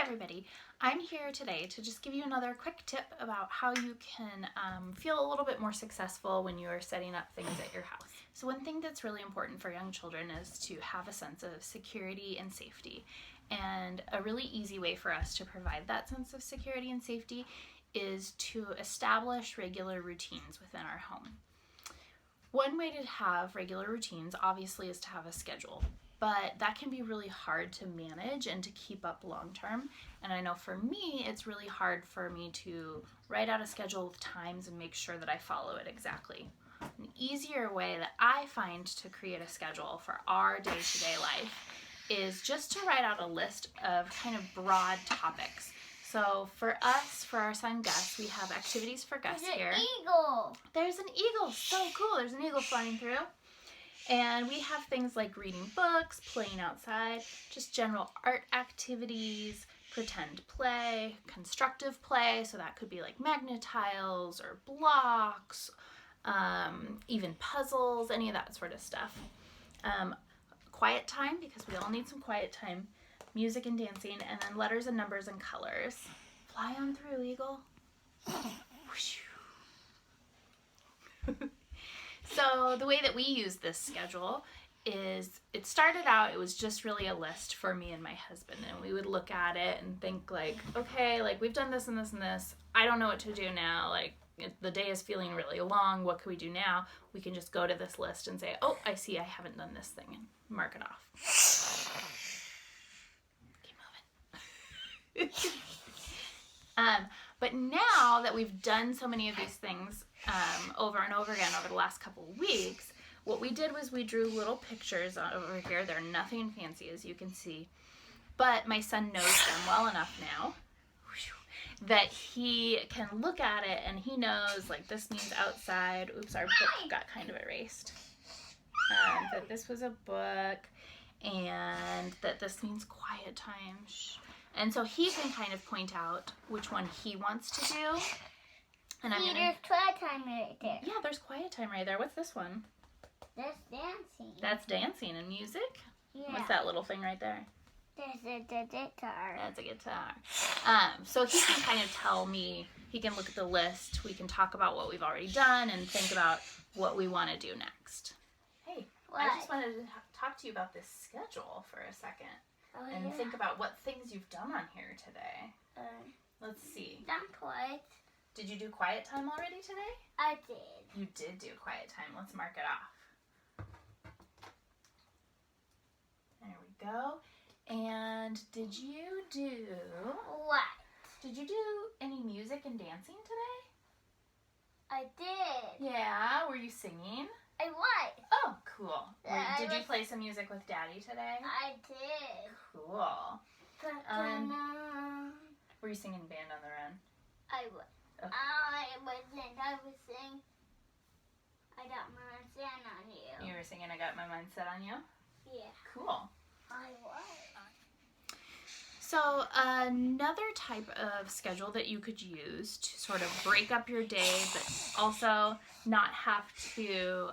everybody, I'm here today to just give you another quick tip about how you can feel a little bit more successful when you are setting up things at your house. So one thing that's really important for young children is to have a sense of security and safety. And a really easy way for us to provide that sense of security and safety is to establish regular routines within our home. One way to have regular routines obviously is to have a schedule. But that can be really hard to manage and to keep up long term. And I know for me, it's really hard for me to write out a schedule with times and make sure that I follow it exactly. An easier way that I find to create a schedule for our day-to-day life is just to write out a list of kind of broad topics. So for us, for our son Gus, we have activities for Gus here. There's an eagle. There's an eagle. So cool. There's an eagle flying through. And we have things like reading books, playing outside, just general art activities, pretend play, constructive play, so that could be like magnet tiles or blocks, even puzzles, any of that sort of stuff. Quiet time, because we all need some quiet time, music and dancing, and then letters and numbers and colors. Fly on through, eagle. So the way that we use this schedule is, it started out, it was just really a list for me and my husband, and we would look at it and think like, okay, like we've done this and this and this, I don't know what to do now, like the day is feeling really long, what can we do now? We can just go to this list and say, oh, I see I haven't done this thing, and mark it off. Keep moving. But now that we've done so many of these things over and over again over the last couple of weeks, what we did was we drew little pictures over here. They're nothing fancy, as you can see, but my son knows them well enough now that he can look at it and he knows, like, this means outside. Oops, our book got kind of erased. That this was a book, and that this means quiet time. And so he can kind of point out which one he wants to do. And I'm there's quiet time right there. Yeah, there's quiet time right there. What's this one? That's dancing. That's dancing and music? Yeah. What's that little thing right there? There's a guitar. That's a guitar. So he can kind of tell me, he can look at the list, we can talk about what we've already done and think about what we want to do next. Hey, what? I just wanted to talk to you about this schedule for a second. Oh, and yeah. think about what things you've done on here today. Let's see. Done quiet. Did you do quiet time already today? I did. You did do quiet time. Let's mark it off. There we go. And did you do... What? Did you do any music and dancing today? I did. Yeah, were you singing? I was. Oh, cool. Did you play some music with Daddy today? I did. Cool. Were you singing Band on the Run? I was. Okay. I wasn't. I was saying, I got my mind set on you. You were singing I Got My Mind Set on You? Yeah. Cool. I was. So another type of schedule that you could use to sort of break up your day, but also not have to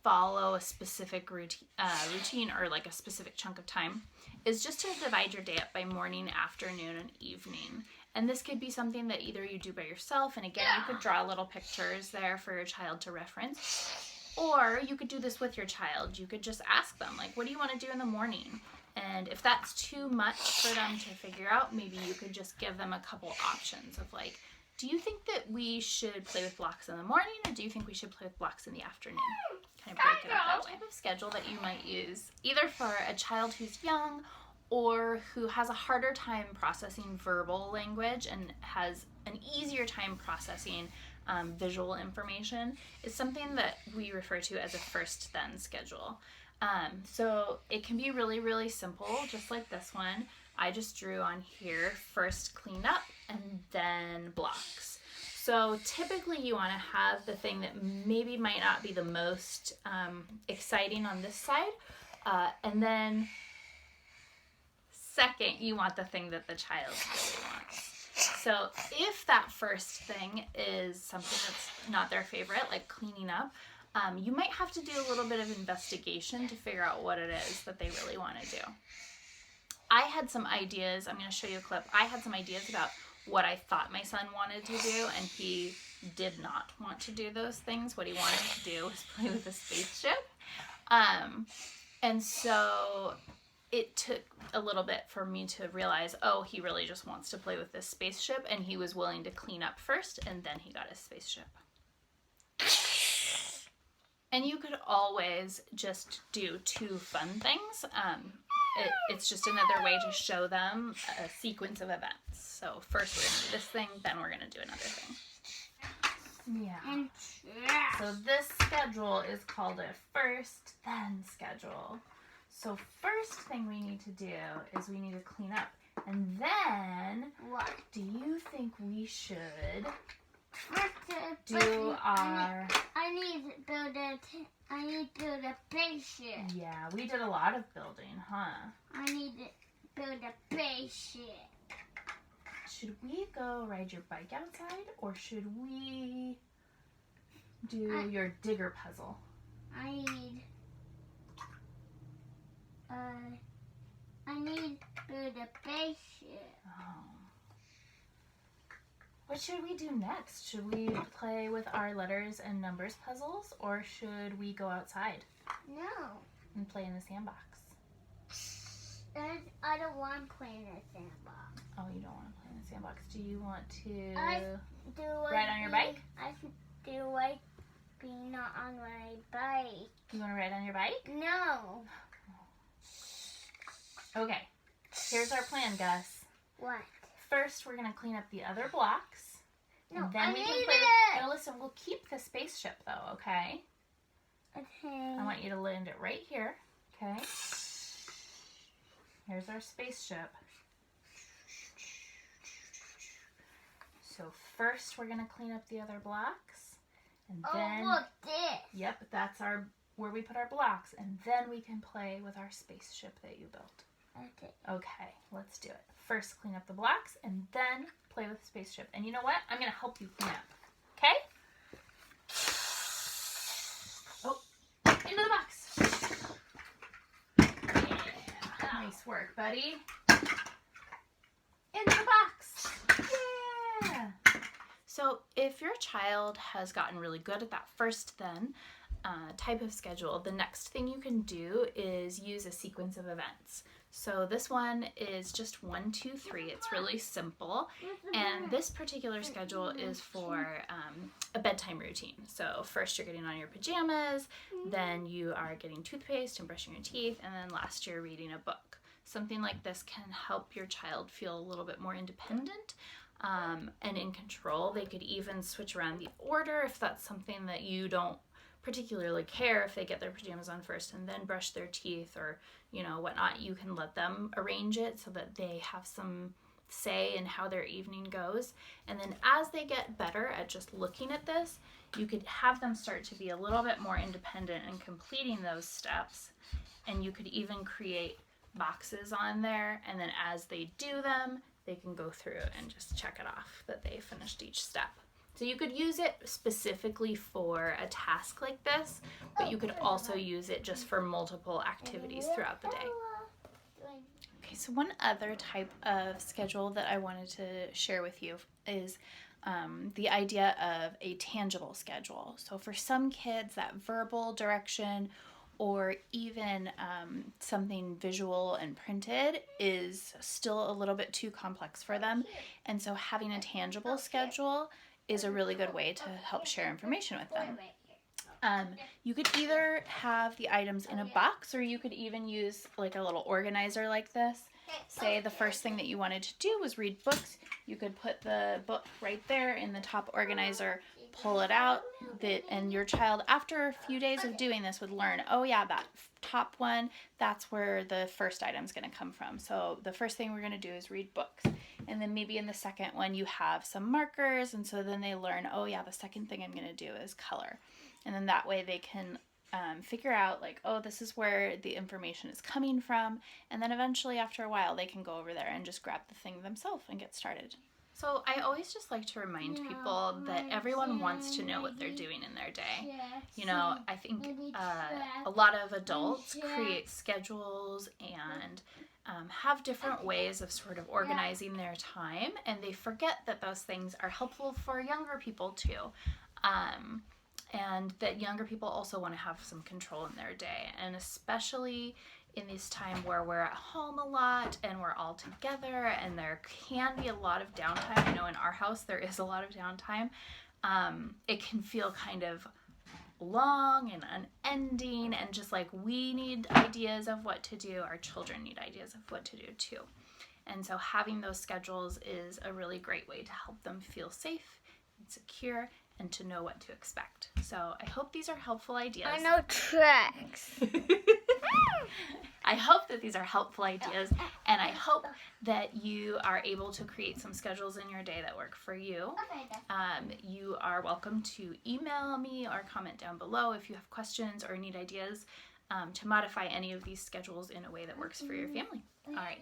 follow a specific routine or like a specific chunk of time, is just to divide your day up by morning, afternoon, and evening. And this could be something that either you do by yourself, and again, you could draw little pictures there for your child to reference. Or you could do this with your child. You could just ask them, like, what do you want to do in the morning? And if that's too much for them to figure out, maybe you could just give them a couple options of like, do you think that we should play with blocks in the morning, or do you think we should play with blocks in the afternoon? Kind of break it up that way. Type of schedule that you might use either for a child who's young or who has a harder time processing verbal language and has an easier time processing visual information, is something that we refer to as a first then schedule. So it can be really, really simple, just like this one. I just drew on here, first clean up and then blocks. So typically you want to have the thing that maybe might not be the most exciting on this side, and then second, you want the thing that the child really wants. So if that first thing is something that's not their favorite, like cleaning up, you might have to do a little bit of investigation to figure out what it is that they really want to do. I had some ideas. I'm going to show you a clip. I had some ideas about what I thought my son wanted to do, and he did not want to do those things. What he wanted to do was play with a spaceship. And so it took a little bit for me to realize, oh, he really just wants to play with this spaceship, and he was willing to clean up first, and then he got his spaceship. And you could always just do 2 fun things. It's just another way to show them a sequence of events. So first we're going to do this thing, then we're going to do another thing. Yeah. So this schedule is called a first, then schedule. So first thing we need to do is we need to clean up. And then, What? do you think we should First, do our... I need to build a spaceship. Yeah, we did a lot of building, huh? I need to build a spaceship. Should we go ride your bike outside, or should we do your digger puzzle? I need to build a spaceship. Oh. What should we do next? Should we play with our letters and numbers puzzles, or should we go outside No, and play in the sandbox? I don't want to play in a sandbox. Oh, you don't want to play in the sandbox. Do you want to Ride ride on your bike? I do like being not on my bike. You want to ride on your bike? No. Okay, here's our plan, Gus. What? First, we're going to clean up the other blocks. No, And then I we need can play. it. No, listen, we'll keep the spaceship though, okay? Okay. I want you to land it right here, okay? Here's our spaceship. So first we're gonna clean up the other blocks, and then look, this. yep, that's where we put our blocks, and then we can play with our spaceship that you built. Okay. Okay, let's do it. First clean up the blocks, and then play with the spaceship. And you know what? I'm gonna help you clean up. Okay? Oh, into the box. Yeah, nice work, buddy. Into the box. Yeah. So if your child has gotten really good at that first then type of schedule, the next thing you can do is use a sequence of events. So this one is just 1, 2, 3. It's really simple. And this particular schedule is for a bedtime routine. So first you're getting on your pajamas, then you are getting toothpaste and brushing your teeth, and then last you're reading a book. Something like this can help your child feel a little bit more independent and in control. They could even switch around the order if that's something that you don't particularly care. If they get their pajamas on first and then brush their teeth or whatnot, you can let them arrange it so that they have some say in how their evening goes. And then as they get better at just looking at this, you could have them start to be a little bit more independent in completing those steps, and you could even create boxes on there, and then as they do them, they can go through and just check it off that they finished each step. So you could use it specifically for a task like this, but you could also use it just for multiple activities throughout the day. Okay, so one other type of schedule that I wanted to share with you is the idea of a tangible schedule. So for some kids, that verbal direction or even something visual and printed is still a little bit too complex for them. And so having a tangible schedule is a really good way to help share information with them. You could either have the items in a box, or you could even use like a little organizer like this. Say the first thing that you wanted to do was read books. You could put the book right there in the top organizer, pull it out, and your child, after a few days of doing this, would learn, oh yeah, that top one, that's where the first item's going to come from. So the first thing we're going to do is read books. And then maybe in the second one you have some markers, and so then they learn, oh yeah, the second thing I'm going to do is color. And then that way they can figure out like, oh, this is where the information is coming from. And then eventually after a while they can go over there and just grab the thing themselves and get started. So I always just like to remind people that everyone wants to know what they're doing in their day. I think a lot of adults create schedules and have different ways of sort of organizing their time, and they forget that those things are helpful for younger people too. And that younger people also want to have some control in their day, and especially in this time where we're at home a lot and we're all together and there can be a lot of downtime. I know in our house there is a lot of downtime. It can feel kind of long and unending, and just like we need ideas of what to do, our children need ideas of what to do too. And so having those schedules is a really great way to help them feel safe and secure and to know what to expect. So I hope these are helpful ideas. I know tricks. I hope that these are helpful ideas, and I hope that you are able to create some schedules in your day that work for you. You are welcome to email me or comment down below if you have questions or need ideas to modify any of these schedules in a way that works for your family. All right,